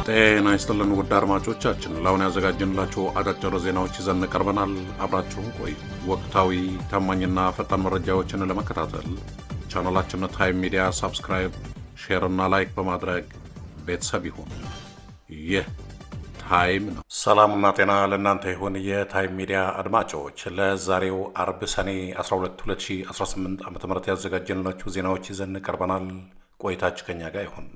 ጤና ይስጥልን ውድ አድማጮቻችን፣ ለአሁን ያዘጋጀንላችሁ አጫጭር ዜናዎች ይዘን ቀርበናል። አብራችሁን ቆዩ። ወቅታዊ ታማኝና ፈጣን መረጃዎችን ለመከታተል ቻናላችንን ታይም ሚዲያ ሰብስክራይብ፣ ሼር እና ላይክ በማድረግ ቤተሰብ ይሁን። ይህ ታይም ነው። ሰላምና ጤና ለእናንተ ይሁን። የታይም ሚዲያ አድማጮች፣ ለዛሬው አርብ ሰኔ 12 2018 ዓ.ም ያዘጋጀንላችሁ ዜናዎች ይዘን ቀርበናል። ቆይታችሁ ከኛ ጋር ይሁን።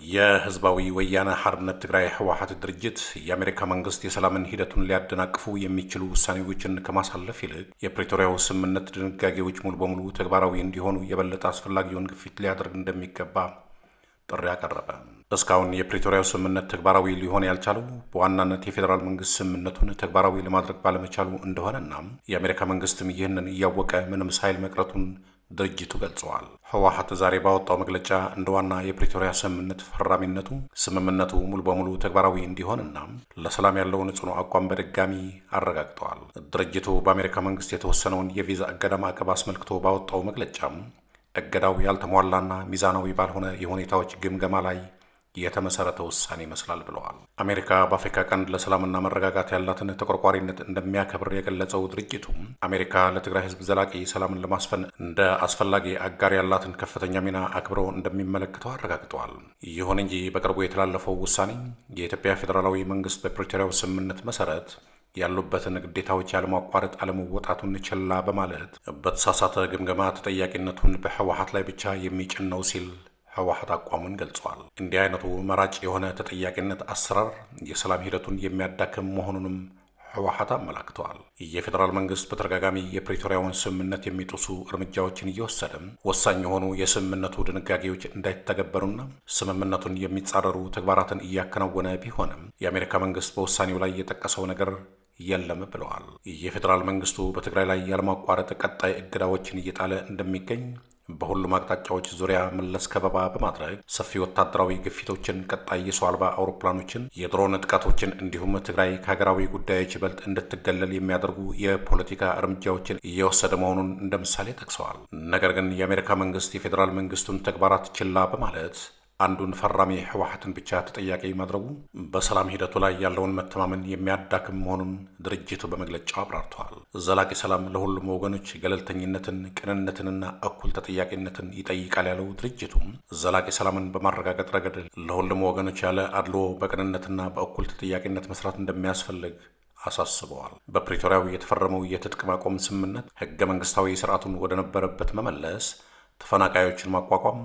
የህዝባዊ ወያነ ሓርነት ትግራይ ህወሓት ድርጅት የአሜሪካ መንግስት የሰላምን ሂደቱን ሊያደናቅፉ የሚችሉ ውሳኔዎችን ከማሳለፍ ይልቅ የፕሪቶሪያው ስምምነት ድንጋጌዎች ሙሉ በሙሉ ተግባራዊ እንዲሆኑ የበለጠ አስፈላጊውን ግፊት ሊያደርግ እንደሚገባ ጥሪ አቀረበ። እስካሁን የፕሪቶሪያው ስምምነት ተግባራዊ ሊሆን ያልቻለው በዋናነት የፌዴራል መንግስት ስምምነቱን ተግባራዊ ለማድረግ ባለመቻሉ እንደሆነና የአሜሪካ መንግስትም ይህንን እያወቀ ምንም ሳይል መቅረቱን ድርጅቱ ገልጸዋል። ህወሓት ዛሬ ባወጣው መግለጫ እንደ ዋና የፕሪቶሪያ ስምምነት ፈራሚነቱ ስምምነቱ ሙሉ በሙሉ ተግባራዊ እንዲሆንና ለሰላም ያለውን ጽኑ አቋም በድጋሚ አረጋግጠዋል። ድርጅቱ በአሜሪካ መንግስት የተወሰነውን የቪዛ እገዳ ማዕቀብ አስመልክቶ ባወጣው መግለጫም እገዳው ያልተሟላና ሚዛናዊ ባልሆነ የሁኔታዎች ግምገማ ላይ የተመሰረተ ውሳኔ ይመስላል ብለዋል። አሜሪካ በአፍሪካ ቀንድ ለሰላምና መረጋጋት ያላትን ተቆርቋሪነት እንደሚያከብር የገለጸው ድርጅቱ አሜሪካ ለትግራይ ህዝብ ዘላቂ ሰላምን ለማስፈን እንደ አስፈላጊ አጋር ያላትን ከፍተኛ ሚና አክብሮ እንደሚመለከተው አረጋግጠዋል። ይሁን እንጂ በቅርቡ የተላለፈው ውሳኔ የኢትዮጵያ ፌዴራላዊ መንግስት በፕሪቶሪያው ስምምነት መሰረት ያሉበትን ግዴታዎች ያለማቋረጥ አለመወጣቱን ችላ በማለት በተሳሳተ ግምገማ ተጠያቂነቱን በህወሓት ላይ ብቻ የሚጭን ነው ሲል ህወሓት አቋሙን ገልጿል። እንዲህ አይነቱ መራጭ የሆነ ተጠያቂነት አሰራር የሰላም ሂደቱን የሚያዳክም መሆኑንም ህወሓት አመላክተዋል። የፌዴራል መንግስት በተደጋጋሚ የፕሪቶሪያውን ስምምነት የሚጥሱ እርምጃዎችን እየወሰደ ወሳኝ የሆኑ የስምምነቱ ድንጋጌዎች እንዳይተገበሩና ስምምነቱን የሚጻረሩ ተግባራትን እያከናወነ ቢሆንም የአሜሪካ መንግስት በውሳኔው ላይ የጠቀሰው ነገር የለም ብለዋል። የፌዴራል መንግስቱ በትግራይ ላይ ያለማቋረጥ ቀጣይ እገዳዎችን እየጣለ እንደሚገኝ በሁሉም አቅጣጫዎች ዙሪያ መለስ ከበባ በማድረግ ሰፊ ወታደራዊ ግፊቶችን፣ ቀጣይ የሰው አልባ አውሮፕላኖችን፣ የድሮን ጥቃቶችን እንዲሁም ትግራይ ከሀገራዊ ጉዳዮች ይበልጥ እንድትገለል የሚያደርጉ የፖለቲካ እርምጃዎችን እየወሰደ መሆኑን እንደ ምሳሌ ጠቅሰዋል። ነገር ግን የአሜሪካ መንግስት የፌዴራል መንግስቱን ተግባራት ችላ በማለት አንዱን ፈራሚ ህወሓትን ብቻ ተጠያቂ ማድረጉ በሰላም ሂደቱ ላይ ያለውን መተማመን የሚያዳክም መሆኑን ድርጅቱ በመግለጫው አብራርተዋል። ዘላቂ ሰላም ለሁሉም ወገኖች ገለልተኝነትን፣ ቅንነትንና እኩል ተጠያቂነትን ይጠይቃል ያለው ድርጅቱም ዘላቂ ሰላምን በማረጋገጥ ረገድ ለሁሉም ወገኖች ያለ አድሎ በቅንነትና በእኩል ተጠያቂነት መስራት እንደሚያስፈልግ አሳስበዋል። በፕሪቶሪያው የተፈረመው የትጥቅ ማቆም ስምምነት ህገ መንግስታዊ ስርዓቱን ወደ ነበረበት መመለስ፣ ተፈናቃዮችን ማቋቋም፣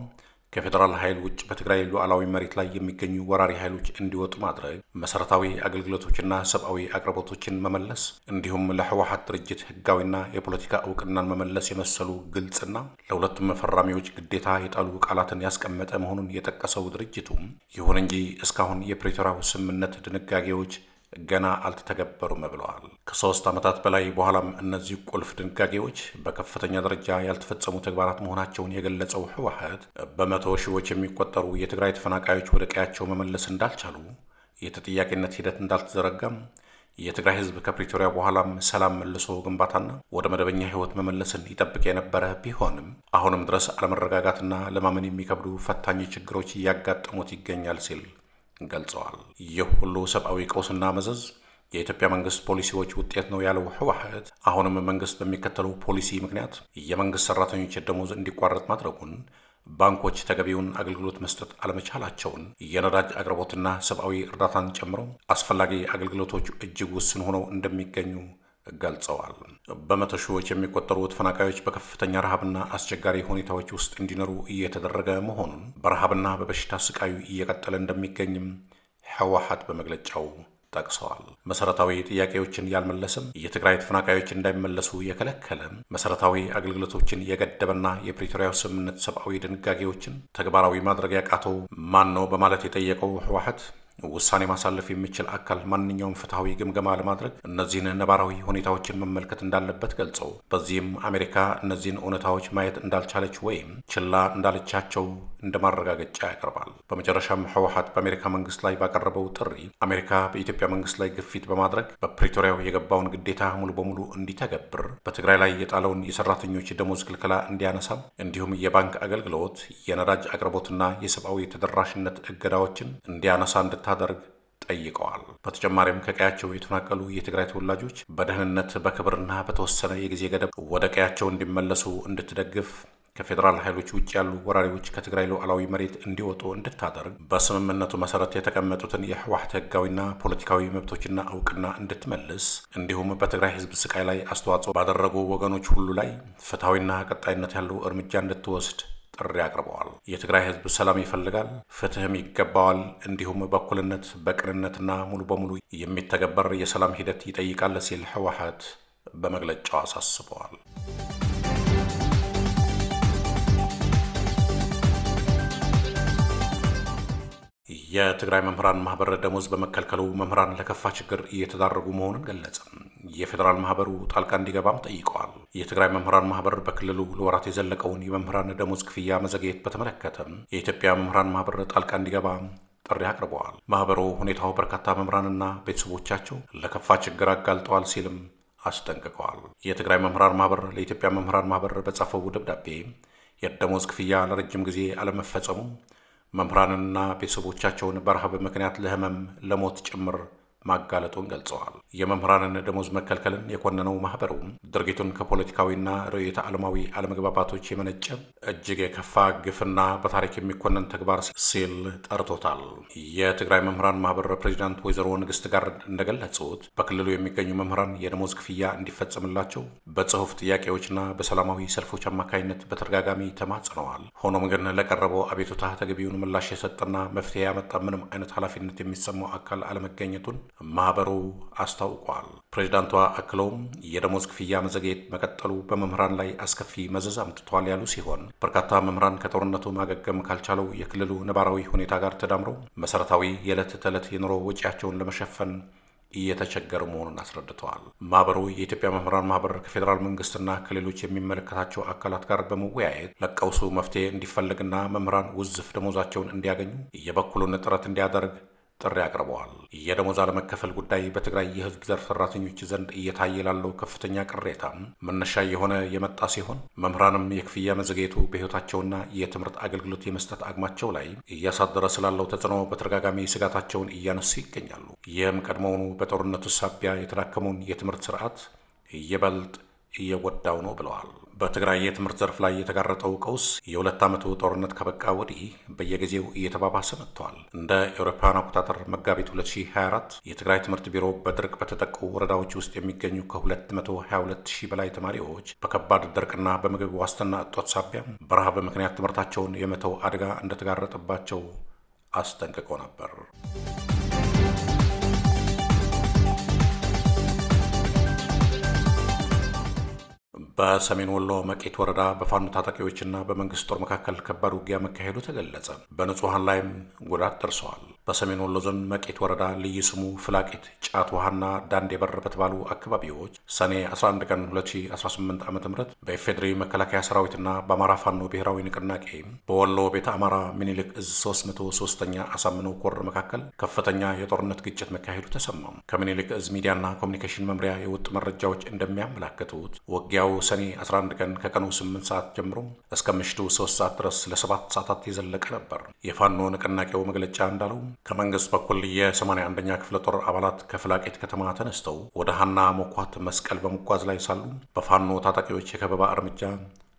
ከፌዴራል ኃይል ውጭ በትግራይ ሉዓላዊ መሬት ላይ የሚገኙ ወራሪ ኃይሎች እንዲወጡ ማድረግ፣ መሰረታዊ አገልግሎቶችና ሰብአዊ አቅርቦቶችን መመለስ እንዲሁም ለህወሓት ድርጅት ህጋዊና የፖለቲካ እውቅናን መመለስ የመሰሉ ግልጽና ለሁለቱም ፈራሚዎች ግዴታ የጣሉ ቃላትን ያስቀመጠ መሆኑን የጠቀሰው ድርጅቱ ይሁን እንጂ እስካሁን የፕሪቶሪያው ስምምነት ድንጋጌዎች ገና አልተተገበሩም ብለዋል። ከ3 ዓመታት በላይ በኋላም እነዚህ ቁልፍ ድንጋጌዎች በከፍተኛ ደረጃ ያልተፈጸሙ ተግባራት መሆናቸውን የገለጸው ህወሓት በመቶ ሺዎች የሚቆጠሩ የትግራይ ተፈናቃዮች ወደ ቀያቸው መመለስ እንዳልቻሉ፣ የተጠያቂነት ሂደት እንዳልተዘረጋም፣ የትግራይ ህዝብ ከፕሪቶሪያ በኋላም ሰላም መልሶ ግንባታና ወደ መደበኛ ህይወት መመለስን ይጠብቅ የነበረ ቢሆንም አሁንም ድረስ አለመረጋጋትና ለማመን የሚከብዱ ፈታኝ ችግሮች እያጋጠሙት ይገኛል ሲል ገልጸዋል። ይህ ሁሉ ሰብአዊ ቀውስና መዘዝ የኢትዮጵያ መንግስት ፖሊሲዎች ውጤት ነው ያለው ህወሓት አሁንም መንግስት በሚከተለው ፖሊሲ ምክንያት የመንግስት ሰራተኞች ደሞዝ እንዲቋረጥ ማድረጉን፣ ባንኮች ተገቢውን አገልግሎት መስጠት አለመቻላቸውን፣ የነዳጅ አቅርቦትና ሰብአዊ እርዳታን ጨምሮ አስፈላጊ አገልግሎቶች እጅግ ውስን ሆነው እንደሚገኙ ገልጸዋል። በመቶ ሺዎች የሚቆጠሩ ተፈናቃዮች በከፍተኛ ረሃብና አስቸጋሪ ሁኔታዎች ውስጥ እንዲኖሩ እየተደረገ መሆኑን፣ በረሃብና በበሽታ ስቃዩ እየቀጠለ እንደሚገኝም ህወሓት በመግለጫው ጠቅሰዋል። መሰረታዊ ጥያቄዎችን ያልመለሰም፣ የትግራይ ተፈናቃዮች እንዳይመለሱ የከለከለ፣ መሰረታዊ አገልግሎቶችን የገደበና የፕሪቶሪያው ስምምነት ሰብአዊ ድንጋጌዎችን ተግባራዊ ማድረግ ያቃተው ማን ነው በማለት የጠየቀው ህወሓት ውሳኔ ማሳለፍ የሚችል አካል ማንኛውም ፍትሐዊ ግምገማ ለማድረግ እነዚህን ነባራዊ ሁኔታዎችን መመልከት እንዳለበት ገልጸው በዚህም አሜሪካ እነዚህን እውነታዎች ማየት እንዳልቻለች ወይም ችላ እንዳለቻቸው እንደ ማረጋገጫ ያቀርባል። በመጨረሻም ህወሓት በአሜሪካ መንግስት ላይ ባቀረበው ጥሪ አሜሪካ በኢትዮጵያ መንግስት ላይ ግፊት በማድረግ በፕሪቶሪያው የገባውን ግዴታ ሙሉ በሙሉ እንዲተገብር፣ በትግራይ ላይ የጣለውን የሰራተኞች ደሞዝ ክልከላ እንዲያነሳ፣ እንዲሁም የባንክ አገልግሎት፣ የነዳጅ አቅርቦትና የሰብአዊ ተደራሽነት እገዳዎችን እንዲያነሳ እንድታደርግ ጠይቀዋል። በተጨማሪም ከቀያቸው የተፈናቀሉ የትግራይ ተወላጆች በደህንነት በክብርና በተወሰነ የጊዜ ገደብ ወደ ቀያቸው እንዲመለሱ እንድትደግፍ፣ ከፌዴራል ኃይሎች ውጭ ያሉ ወራሪዎች ከትግራይ ሉዓላዊ መሬት እንዲወጡ እንድታደርግ፣ በስምምነቱ መሰረት የተቀመጡትን የህወሓት ህጋዊና ፖለቲካዊ መብቶችና እውቅና እንድትመልስ፣ እንዲሁም በትግራይ ህዝብ ስቃይ ላይ አስተዋጽኦ ባደረጉ ወገኖች ሁሉ ላይ ፍትሐዊና ቀጣይነት ያለው እርምጃ እንድትወስድ ጥሪ አቅርበዋል። የትግራይ ህዝብ ሰላም ይፈልጋል፣ ፍትህም ይገባዋል፣ እንዲሁም በእኩልነት በቅንነትና ሙሉ በሙሉ የሚተገበር የሰላም ሂደት ይጠይቃል ሲል ህወሓት በመግለጫው አሳስበዋል። የትግራይ መምህራን ማህበር ደሞዝ በመከልከሉ መምህራን ለከፋ ችግር እየተዳረጉ መሆኑን ገለጸ። የፌዴራል ማህበሩ ጣልቃ እንዲገባም ጠይቀዋል። የትግራይ መምህራን ማህበር በክልሉ ለወራት የዘለቀውን የመምህራን ደሞዝ ክፍያ መዘግየት በተመለከተ የኢትዮጵያ መምህራን ማህበር ጣልቃ እንዲገባ ጥሪ አቅርበዋል። ማህበሩ ሁኔታው በርካታ መምህራንና ቤተሰቦቻቸው ለከፋ ችግር አጋልጠዋል ሲልም አስጠንቅቀዋል። የትግራይ መምህራን ማህበር ለኢትዮጵያ መምህራን ማህበር በጻፈው ደብዳቤ የደሞዝ ክፍያ ለረጅም ጊዜ አለመፈጸሙ መምህራንና ቤተሰቦቻቸውን በረሃብ ምክንያት ለህመም፣ ለሞት ጭምር ማጋለጡን ገልጸዋል። የመምህራንን ደሞዝ መከልከልን የኮነነው ማህበሩ ድርጊቱን ከፖለቲካዊና ርዕዮተ ዓለማዊ አለመግባባቶች የመነጨ እጅግ የከፋ ግፍና በታሪክ የሚኮነን ተግባር ሲል ጠርቶታል። የትግራይ መምህራን ማህበር ፕሬዚዳንት ወይዘሮ ንግስት ጋር እንደገለጹት በክልሉ የሚገኙ መምህራን የደሞዝ ክፍያ እንዲፈጸምላቸው በጽሁፍ ጥያቄዎችና በሰላማዊ ሰልፎች አማካኝነት በተደጋጋሚ ተማጽነዋል። ሆኖም ግን ለቀረበው አቤቱታ ተገቢውን ምላሽ የሰጠና መፍትሄ ያመጣ ምንም አይነት ኃላፊነት የሚሰማው አካል አለመገኘቱን ማህበሩ አስታውቋል። ፕሬዚዳንቷ አክለውም የደሞዝ ክፍያ መዘግየት መቀጠሉ በመምህራን ላይ አስከፊ መዘዝ አምጥቷል ያሉ ሲሆን በርካታ መምህራን ከጦርነቱ ማገገም ካልቻለው የክልሉ ነባራዊ ሁኔታ ጋር ተዳምረው መሰረታዊ የዕለት ተዕለት የኑሮ ወጪያቸውን ለመሸፈን እየተቸገሩ መሆኑን አስረድተዋል። ማህበሩ የኢትዮጵያ መምህራን ማህበር ከፌዴራል መንግስትና ከሌሎች የሚመለከታቸው አካላት ጋር በመወያየት ለቀውሱ መፍትሄ እንዲፈለግና መምህራን ውዝፍ ደሞዛቸውን እንዲያገኙ የበኩሉን ጥረት እንዲያደርግ ጥሪ አቅርበዋል። የደሞዝ አለመከፈል ጉዳይ በትግራይ የህዝብ ዘርፍ ሰራተኞች ዘንድ እየታየ ላለው ከፍተኛ ቅሬታ መነሻ የሆነ የመጣ ሲሆን መምህራንም የክፍያ መዘግየቱ በህይወታቸውና የትምህርት አገልግሎት የመስጠት አቅማቸው ላይ እያሳደረ ስላለው ተጽዕኖ በተደጋጋሚ ስጋታቸውን እያነሱ ይገኛሉ። ይህም ቀድሞውኑ በጦርነቱ ሳቢያ የተዳከመውን የትምህርት ስርዓት ይበልጥ እየጎዳው ነው ብለዋል። በትግራይ የትምህርት ዘርፍ ላይ የተጋረጠው ቀውስ የሁለት ዓመቱ ጦርነት ከበቃ ወዲህ በየጊዜው እየተባባሰ መጥተዋል። እንደ አውሮፓውያን አቆጣጠር መጋቢት 2024 የትግራይ ትምህርት ቢሮ በድርቅ በተጠቁ ወረዳዎች ውስጥ የሚገኙ ከ222 ሺህ በላይ ተማሪዎች በከባድ ድርቅና በምግብ ዋስትና እጦት ሳቢያ በረሃብ ምክንያት ትምህርታቸውን የመተው አደጋ እንደተጋረጠባቸው አስጠንቅቆ ነበር። በሰሜን ወሎ መቄት ወረዳ በፋኖ ታጣቂዎችና በመንግስት ጦር መካከል ከባድ ውጊያ መካሄዱ ተገለጸ። በንጹሐን ላይም ጉዳት ደርሰዋል። በሰሜን ወሎ ዞን መቄት ወረዳ ልዩ ስሙ ፍላቂት፣ ጫት ውሃና ዳንዴ በር በተባሉ አካባቢዎች ሰኔ 11 ቀን 2018 ዓ.ም በኢፌዴሪ መከላከያ ሰራዊትና በአማራ ፋኖ ብሔራዊ ንቅናቄ በወሎ ቤተ አማራ ሚኒልክ እዝ 303ኛ አሳምነው ኮር መካከል ከፍተኛ የጦርነት ግጭት መካሄዱ ተሰማም። ከሚኒልክ እዝ ሚዲያና ኮሚኒኬሽን መምሪያ የወጡ መረጃዎች እንደሚያመላክቱት ውጊያው ሰኔ 11 ቀን ከቀኑ 8 ሰዓት ጀምሮ እስከ ምሽቱ 3 ሰዓት ድረስ ለ7 ሰዓታት የዘለቀ ነበር። የፋኖ ንቅናቄው መግለጫ እንዳለው ከመንግስት በኩል የ81ኛ ክፍለ ጦር አባላት ከፍላቄት ከተማ ተነስተው ወደ ሀና ሞኳት መስቀል በመጓዝ ላይ ሳሉ በፋኖ ታጣቂዎች የከበባ እርምጃ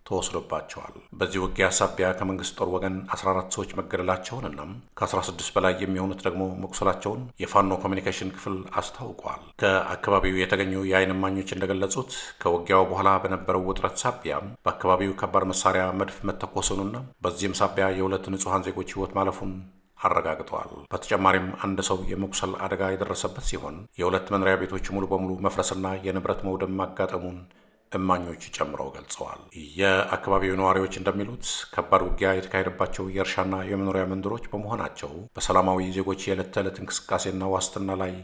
ተወስዶባቸዋል። በዚህ ውጊያ ሳቢያ ከመንግስት ጦር ወገን 14 ሰዎች መገደላቸውንና ከ16 በላይ የሚሆኑት ደግሞ መቁሰላቸውን የፋኖ ኮሚኒኬሽን ክፍል አስታውቋል። ከአካባቢው የተገኙ የዓይን እማኞች እንደገለጹት ከውጊያው በኋላ በነበረው ውጥረት ሳቢያ በአካባቢው ከባድ መሳሪያ መድፍ መተኮሱንና በዚህም ሳቢያ የሁለት ንጹሐን ዜጎች ሕይወት ማለፉን አረጋግጠዋል። በተጨማሪም አንድ ሰው የመቁሰል አደጋ የደረሰበት ሲሆን የሁለት መኖሪያ ቤቶች ሙሉ በሙሉ መፍረስና የንብረት መውደም ማጋጠሙን እማኞች ጨምረው ገልጸዋል። የአካባቢው ነዋሪዎች እንደሚሉት ከባድ ውጊያ የተካሄደባቸው የእርሻና የመኖሪያ መንደሮች በመሆናቸው በሰላማዊ ዜጎች የዕለት ተዕለት እንቅስቃሴና ዋስትና ላይ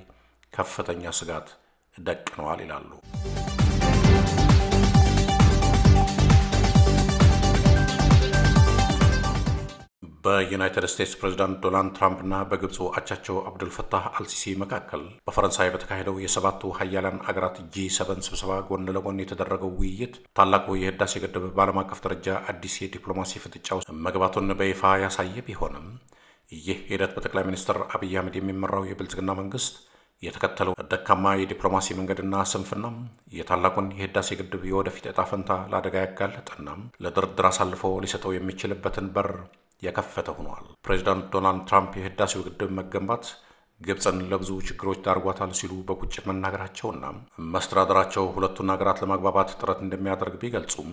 ከፍተኛ ስጋት ደቅነዋል ይላሉ። በዩናይትድ ስቴትስ ፕሬዝዳንት ዶናልድ ትራምፕ እና በግብፁ አቻቸው አብዱልፈታህ አልሲሲ መካከል በፈረንሳይ በተካሄደው የሰባቱ ሀያላን አገራት G7 ስብሰባ ጎን ለጎን የተደረገው ውይይት ታላቁ የህዳሴ ግድብ በዓለም አቀፍ ደረጃ አዲስ የዲፕሎማሲ ፍጥጫ ውስጥ መግባቱን በይፋ ያሳየ ቢሆንም ይህ ሂደት በጠቅላይ ሚኒስትር አብይ አህመድ የሚመራው የብልጽግና መንግስት የተከተለው ደካማ የዲፕሎማሲ መንገድና ስንፍናም የታላቁን የህዳሴ ግድብ የወደፊት ዕጣ ፈንታ ለአደጋ ያጋለጠና ለድርድር አሳልፎ ሊሰጠው የሚችልበትን በር የከፈተ ሆኗል። ፕሬዚዳንት ዶናልድ ትራምፕ የህዳሴው ግድብ መገንባት ግብፅን ለብዙ ችግሮች ዳርጓታል ሲሉ በቁጭት መናገራቸውና መስተዳደራቸው ሁለቱን ሀገራት ለማግባባት ጥረት እንደሚያደርግ ቢገልጹም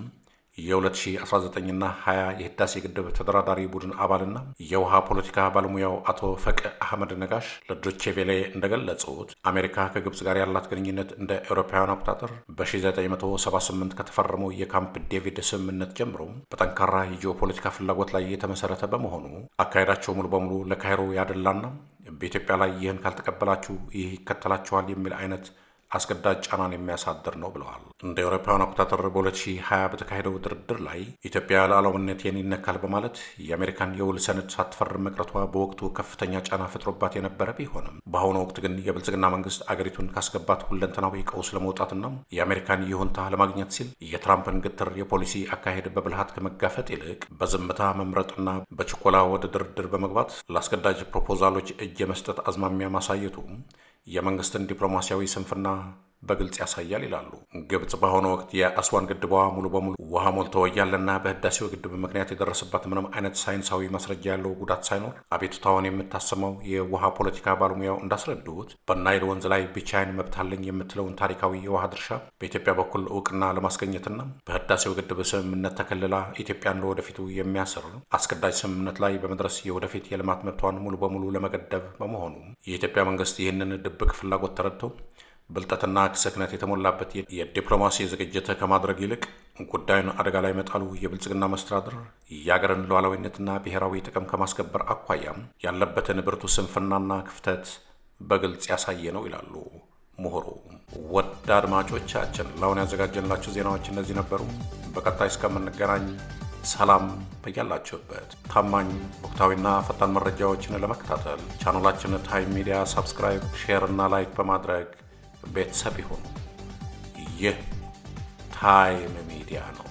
የ2019ና 20 የህዳሴ ግድብ ተደራዳሪ ቡድን አባልና የውሃ ፖለቲካ ባለሙያው አቶ ፈቅ አህመድ ነጋሽ ለዶቼ ቬለ እንደገለጹት አሜሪካ ከግብፅ ጋር ያላት ግንኙነት እንደ አውሮፓውያን አቆጣጠር በ1978 ከተፈረመው የካምፕ ዴቪድ ስምምነት ጀምሮ በጠንካራ የጂኦፖለቲካ ፍላጎት ላይ የተመሰረተ በመሆኑ አካሄዳቸው ሙሉ በሙሉ ለካይሮ ያደላና በኢትዮጵያ ላይ ይህን ካልተቀበላችሁ ይህ ይከተላችኋል የሚል አይነት አስገዳጅ ጫናን የሚያሳድር ነው ብለዋል። እንደ አውሮፓውያን አቆጣጠር በ2020 በተካሄደው ድርድር ላይ ኢትዮጵያ ሉዓላዊነቴን ይነካል በማለት የአሜሪካን የውል ሰነድ ሳትፈርም መቅረቷ በወቅቱ ከፍተኛ ጫና ፈጥሮባት የነበረ ቢሆንም በአሁኑ ወቅት ግን የብልጽግና መንግስት አገሪቱን ካስገባት ሁለንተናዊ ቀውስ ለመውጣትና የአሜሪካን ይሁንታ ለማግኘት ሲል የትራምፕን ግትር የፖሊሲ አካሄድ በብልሃት ከመጋፈጥ ይልቅ በዝምታ መምረጥና በችኮላ ወደ ድርድር በመግባት ለአስገዳጅ ፕሮፖዛሎች እጅ የመስጠት አዝማሚያ ማሳየቱ የመንግስትን ዲፕሎማሲያዊ ስንፍና በግልጽ ያሳያል ይላሉ። ግብጽ በአሁኑ ወቅት የአስዋን ግድቧ ሙሉ በሙሉ ውሃ ሞልቶ እያለና በህዳሴው ግድብ ምክንያት የደረሰባት ምንም አይነት ሳይንሳዊ ማስረጃ ያለው ጉዳት ሳይኖር አቤቱታውን የምታሰማው የውሃ ፖለቲካ ባለሙያው እንዳስረዱት በናይል ወንዝ ላይ ብቻዬን መብት አለኝ የምትለውን ታሪካዊ የውሃ ድርሻ በኢትዮጵያ በኩል እውቅና ለማስገኘትና በህዳሴው ግድብ ስምምነት ተከልላ ኢትዮጵያን ለወደፊቱ የሚያስር አስገዳጅ ስምምነት ላይ በመድረስ የወደፊት የልማት መብቷን ሙሉ በሙሉ ለመገደብ በመሆኑ የኢትዮጵያ መንግስት ይህንን ድብቅ ፍላጎት ተረድተው ብልጠትና ክስክነት የተሞላበት የዲፕሎማሲ ዝግጅት ከማድረግ ይልቅ ጉዳዩን አደጋ ላይ መጣሉ የብልጽግና መስተዳድር የአገርን ሉዓላዊነትና ብሔራዊ ጥቅም ከማስከበር አኳያም ያለበትን ብርቱ ስንፍናና ክፍተት በግልጽ ያሳየ ነው ይላሉ ምሁሩ። ወደ አድማጮቻችን ለአሁን ያዘጋጀንላችሁ ዜናዎች እነዚህ ነበሩ። በቀጣይ እስከምንገናኝ ሰላም በያላችሁበት። ታማኝ ወቅታዊና ፈጣን መረጃዎችን ለመከታተል ቻናላችንን ታይም ሚዲያ ሰብስክራይብ፣ ሼር እና ላይክ በማድረግ ቤተሰብ ይሁኑ። ይህ ታይም ሚዲያ ነው።